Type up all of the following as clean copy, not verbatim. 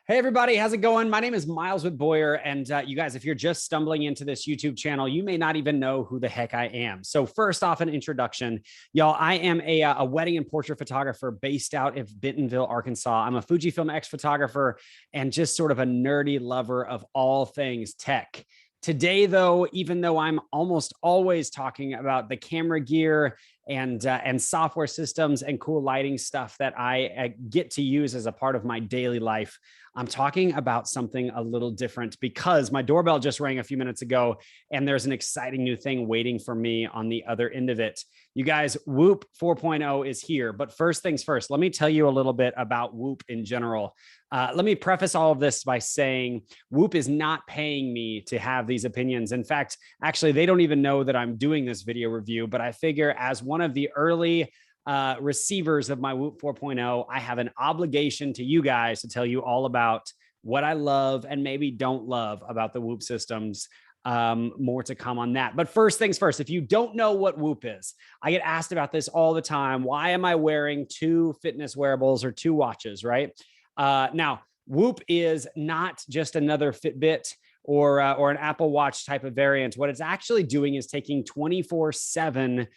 Hey everybody, how's it going? My name is Miles with Boyer, and you guys, if you're just stumbling into this YouTube channel, you may not even know who the heck I am. So first off, an introduction, y'all. I am a wedding and portrait photographer based out of Bentonville, Arkansas. I'm a Fujifilm X photographer and just sort of a nerdy lover of all things tech. Today, though, even though I'm almost always talking about the camera gear and software systems and cool lighting stuff that I get to use as a part of my daily life, I'm talking about something a little different because my doorbell just rang a few minutes ago and there's an exciting new thing waiting for me on the other end of it. You guys, Whoop 4.0 is here. But first things first, let me tell you a little bit about Whoop in general. Let me preface all of this by saying Whoop is not paying me to have these opinions. In fact, actually, they don't even know that I'm doing this video review, but I figure as one of the early receivers of my Whoop 4.0, I have an obligation to you guys to tell you all about what I love and maybe don't love about the Whoop systems. More to come on that. But first things first, if you don't know what Whoop is, I get asked about this all the time. Why am I wearing two fitness wearables or two watches, right? Now, Whoop is not just another Fitbit or an Apple Watch type of variant. What it's actually doing is taking 24/7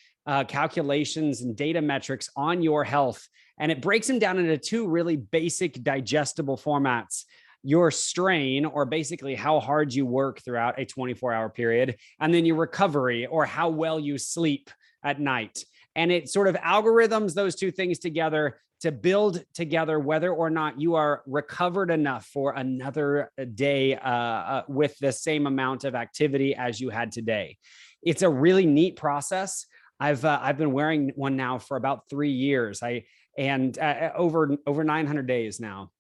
calculations and data metrics on your health, and it breaks them down into two really basic digestible formats: your strain, or basically how hard you work throughout a 24-hour period, and then your recovery, or how well you sleep at night. And it sort of algorithms those two things together to build together whether or not you are recovered enough for another day with the same amount of activity as you had today. It's a really neat process. I've been wearing one now for about 3 years. Over 900 days now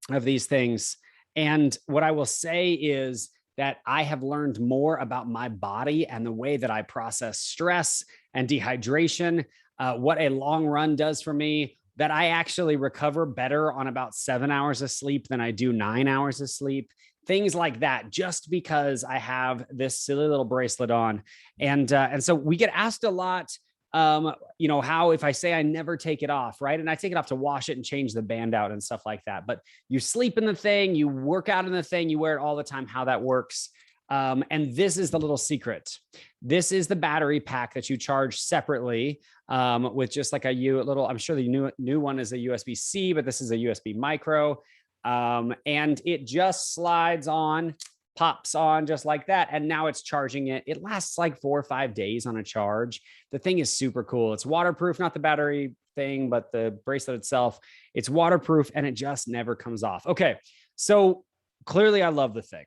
of these things. And what I will say is that I have learned more about my body and the way that I process stress and dehydration, what a long run does for me, that I actually recover better on about 7 hours of sleep than I do 9 hours of sleep. Things like that, just because I have this silly little bracelet on. And so we get asked a lot, how if I say I never take it off, right? And I take it off to wash it and change the band out and stuff like that. But you sleep in the thing, you work out in the thing, you wear it all the time, how that works. And this is the little secret. This is the battery pack that you charge separately with just like I'm sure the new one is a USB-C, but this is a USB micro. And it just slides on, pops on just like that. And now it's charging it. It lasts like 4 or 5 days on a charge. The thing is super cool. It's waterproof, not the battery thing, but the bracelet itself. It's waterproof and it just never comes off. Okay. So clearly I love the thing,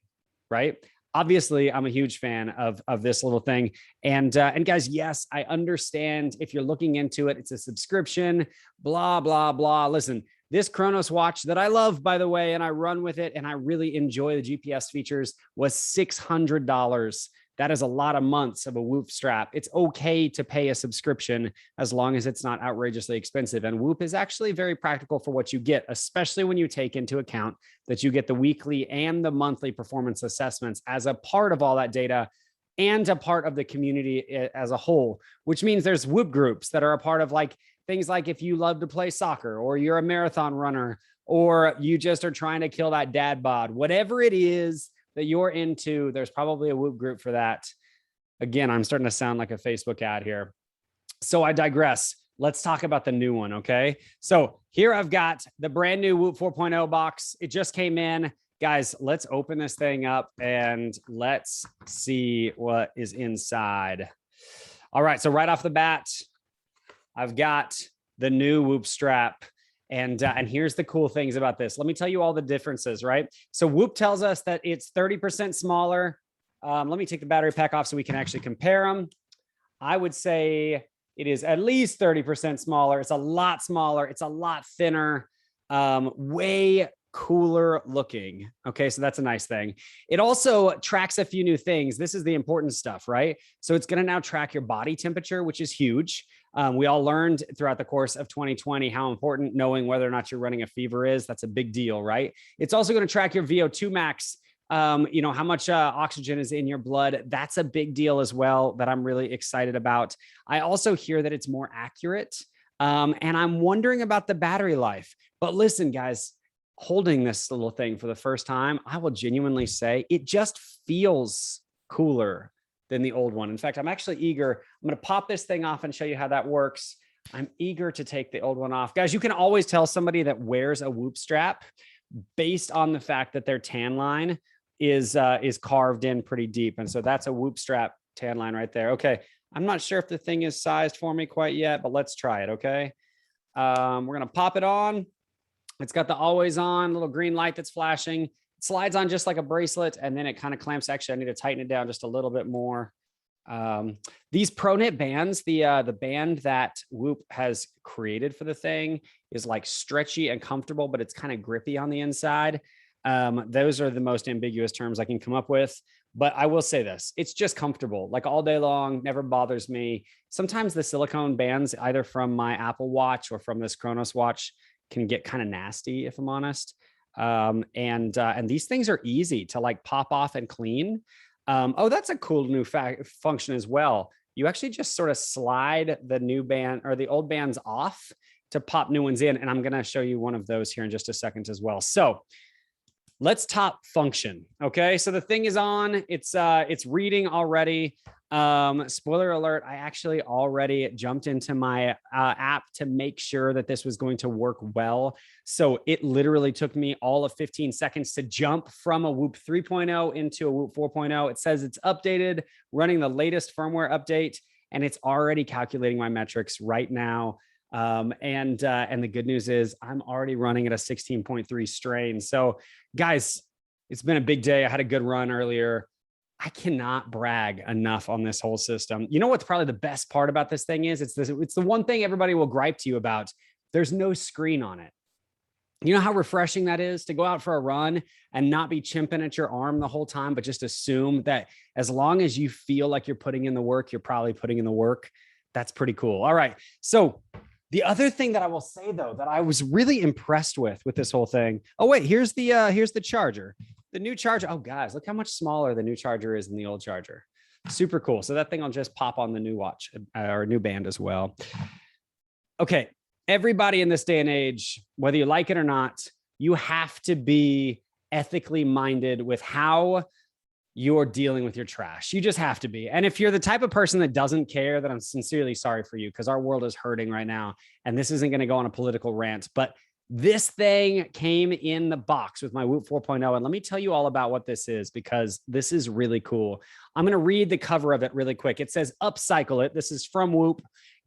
right? Obviously, I'm a huge fan of this little thing. And guys, yes, I understand if you're looking into it, it's a subscription, blah, blah, blah. Listen, this Chronos watch that I love, by the way, and I run with it and I really enjoy the GPS features, was $600. That is a lot of months of a Whoop strap. It's okay to pay a subscription as long as it's not outrageously expensive. And Whoop is actually very practical for what you get, especially when you take into account that you get the weekly and the monthly performance assessments as a part of all that data and a part of the community as a whole, which means there's Whoop groups that are a part of like things like if you love to play soccer or you're a marathon runner or you just are trying to kill that dad bod, whatever it is that you're into, there's probably a Whoop group for that. Again, I'm starting to sound like a Facebook ad here. So I digress. Let's talk about the new one, okay? So here I've got the brand new Whoop 4.0 box. It just came in. Guys, let's open this thing up and let's see what is inside. All right, so right off the bat, I've got the new Whoop strap. And here's the cool things about this. Let me tell you all the differences, right? So Whoop tells us that it's 30% smaller. Let me take the battery pack off so we can actually compare them. I would say it is at least 30% smaller. It's a lot smaller. It's a lot thinner, way cooler looking. Okay, so that's a nice thing. It also tracks a few new things. This is the important stuff, right? So it's going to now track your body temperature, which is huge. We all learned throughout the course of 2020 how important knowing whether or not you're running a fever is. That's a big deal, right? It's also going to track your VO2 max, how much oxygen is in your blood. That's a big deal as well that I'm really excited about. I also hear that it's more accurate. And I'm wondering about the battery life. But listen, guys, holding this little thing for the first time, I will genuinely say it just feels cooler than the old one. In fact, I'm actually eager. I'm going to pop this thing off and show you how that works. I'm eager to take the old one off. Guys, you can always tell somebody that wears a Whoop strap based on the fact that their tan line is carved in pretty deep. And so that's a Whoop strap tan line right there. Okay. I'm not sure if the thing is sized for me quite yet, but let's try it. Okay. We're going to pop it on. It's got the always on little green light that's flashing. It slides on just like a bracelet, and then it kind of clamps. Actually, I need to tighten it down just a little bit more. These pro knit bands, the band that Whoop has created for the thing is like stretchy and comfortable, but it's kind of grippy on the inside. Those are the most ambiguous terms I can come up with. But I will say this, it's just comfortable, like all day long, never bothers me. Sometimes the silicone bands, either from my Apple Watch or from this Chronos watch, can get kind of nasty, if I'm honest. And these things are easy to like pop off and clean. Oh, that's a cool new function as well. You actually just sort of slide the new band or the old bands off to pop new ones in. And I'm going to show you one of those here in just a second as well. So let's top function. Okay. So the thing is on, it's reading already. Spoiler alert. I actually already jumped into my app to make sure that this was going to work well. So it literally took me all of 15 seconds to jump from a Whoop 3.0 into a Whoop 4.0. It says it's updated, running the latest firmware update, and it's already calculating my metrics right now. And the good news is I'm already running at a 16.3 strain. So guys, it's been a big day. I had a good run earlier. I cannot brag enough on this whole system. You know what's probably the best part about this thing is? It's the one thing everybody will gripe to you about. There's no screen on it. You know how refreshing that is to go out for a run and not be chimping at your arm the whole time, but just assume that as long as you feel like you're putting in the work, you're probably putting in the work. That's pretty cool. All right. So the other thing that I will say, though, that I was really impressed with this whole thing. Oh, wait, here's the charger. The new charger. Oh, guys, look how much smaller the new charger is than the old charger. Super cool. So that thing will just pop on the new watch or new band as well. Okay. Everybody in this day and age, whether you like it or not, you have to be ethically minded with how you're dealing with your trash. You just have to be. And if you're the type of person that doesn't care, then I'm sincerely sorry for you, because our world is hurting right now. And this isn't going to go on a political rant, but this thing came in the box with my Whoop 4.0. And let me tell you all about what this is, because this is really cool. I'm going to read the cover of it really quick. It says, Upcycle It. This is from Whoop.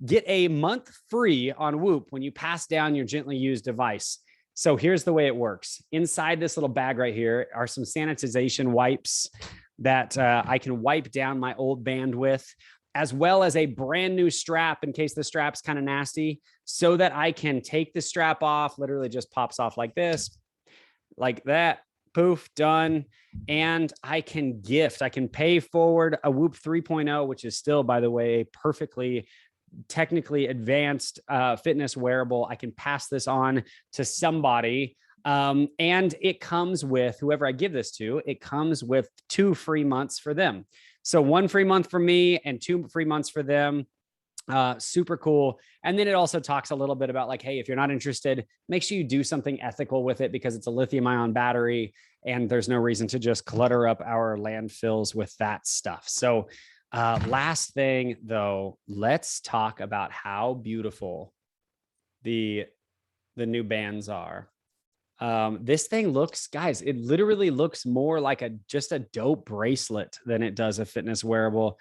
Get a month free on Whoop when you pass down your gently used device. So here's the way it works. Inside this little bag right here are some sanitization wipes that I can wipe down my old band with, as well as a brand new strap in case the strap's kind of nasty, so that I can take the strap off. Literally just pops off like this, like that. Poof, done. And I can pay forward a Whoop 3.0, which is still, by the way, a perfectly technically advanced fitness wearable. I can pass this on to somebody. And it comes with, whoever I give this to, it comes with 2 free months for them. So 1 free month for me and 2 free months for them. Super cool. And then it also talks a little bit about like, hey, if you're not interested, make sure you do something ethical with it, because it's a lithium-ion battery and there's no reason to just clutter up our landfills with that stuff. So last thing though, let's talk about how beautiful the new bands are. This thing looks, guys, it literally looks more like just a dope bracelet than it does a fitness wearable.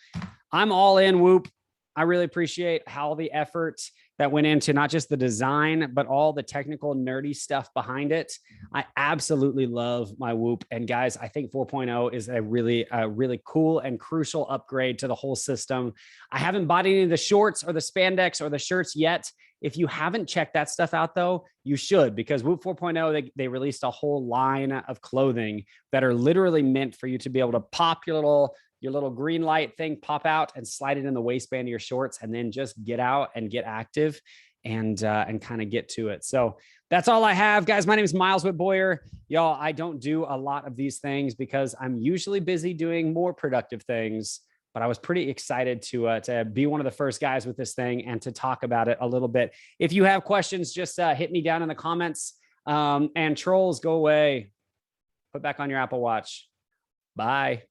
I'm all in Whoop. I really appreciate all the effort that went into not just the design, but all the technical nerdy stuff behind it. I absolutely love my Whoop. And guys, I think 4.0 is a really cool and crucial upgrade to the whole system. I haven't bought any of the shorts or the spandex or the shirts yet. If you haven't checked that stuff out, though, you should, because Whoop 4.0, they released a whole line of clothing that are literally meant for you to be able to pop your little green light thing, pop out and slide it in the waistband of your shorts, and then just get out and get active and kind of get to it. So that's all I have, guys. My name is Miles Whitboyer. Y'all, I don't do a lot of these things because I'm usually busy doing more productive things, but I was pretty excited to be one of the first guys with this thing and to talk about it a little bit. If you have questions, just hit me down in the comments. And trolls, go away. Put back on your Apple Watch. Bye.